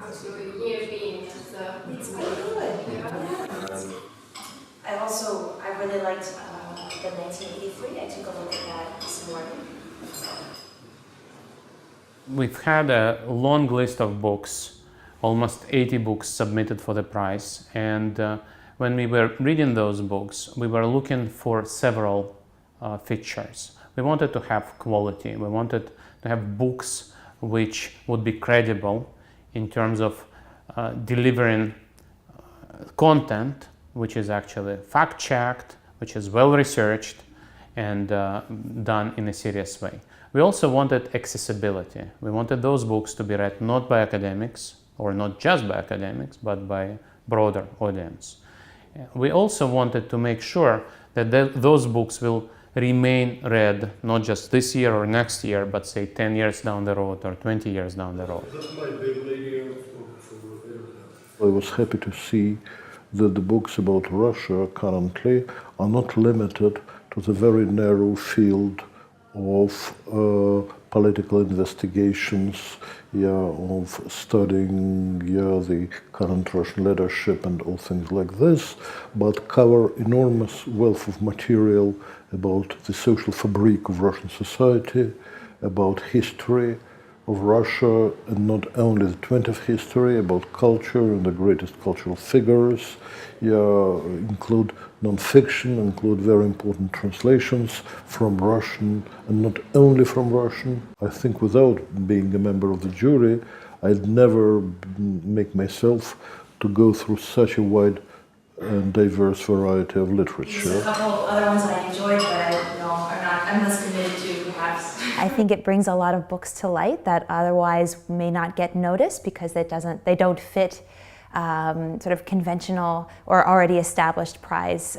How's your year been? It's been good. Yeah. I really liked the 1983. I took a look at that this morning. We've had a long list of books, almost 80 books submitted for the prize, and when we were reading those books, we were looking for several features. We wanted to have quality. We wanted to have books which would be credible in terms of delivering content which is actually fact-checked, which is well-researched and done in a serious way. We also wanted accessibility. We wanted those books to be read not by academics, or not just by academics, but by a broader audience. We also wanted to make sure that those books will remain read not just this year or next year, but say 10 years down the road or 20 years down the road. I was happy to see that the books about Russia currently are not limited to the very narrow field of political investigations, of studying the current Russian leadership and all things like this, but cover enormous wealth of material about the social fabric of Russian society, about history of Russia, and not only the 20th history, about culture and the greatest cultural figures, include non-fiction, include very important translations from Russian, and not only from Russian. I think without being a member of the jury, I'd never make myself to go through such a wide and diverse variety of literature. There's a couple other ones that I enjoyed that I'm less committed to, perhaps. I think it brings a lot of books to light that otherwise may not get noticed because they don't fit sort of conventional or already established prize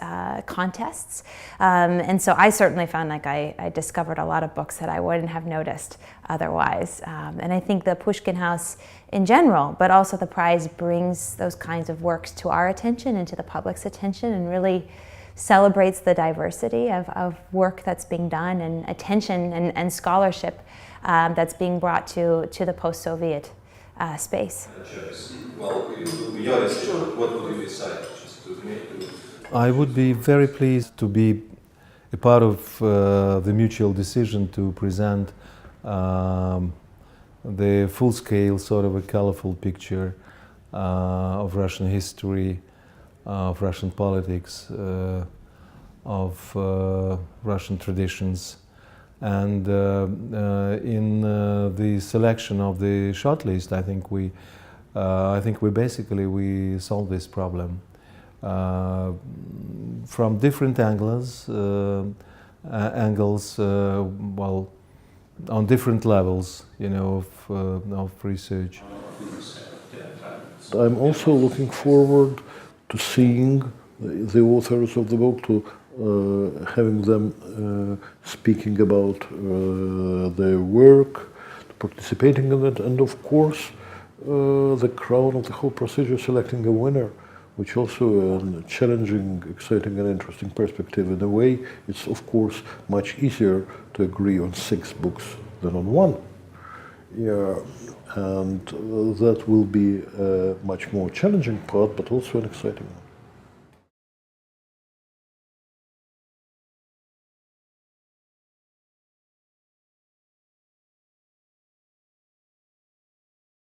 contests. And so I certainly found like I discovered a lot of books that I wouldn't have noticed otherwise. And I think the Pushkin House in general, but also the prize brings those kinds of works to our attention and to the public's attention and really celebrates the diversity of work that's being done and attention and scholarship that's being brought to the post-Soviet space. Well, your decision, what would you decide? I would be very pleased to be a part of the mutual decision to present the full-scale, sort of a colorful picture of Russian history, of Russian politics, of Russian traditions. And in the selection of the shortlist, I think we basically solved this problem from different angles, well, on different levels, of research. I'm also looking forward to seeing the authors of the book, to having them speaking about their work, participating in it, and of course the crown of the whole procedure, selecting a winner, which also a challenging, exciting and interesting perspective. In a way, it's of course much easier to agree on 6 books than on 1. And that will be a much more challenging part, but also an exciting one.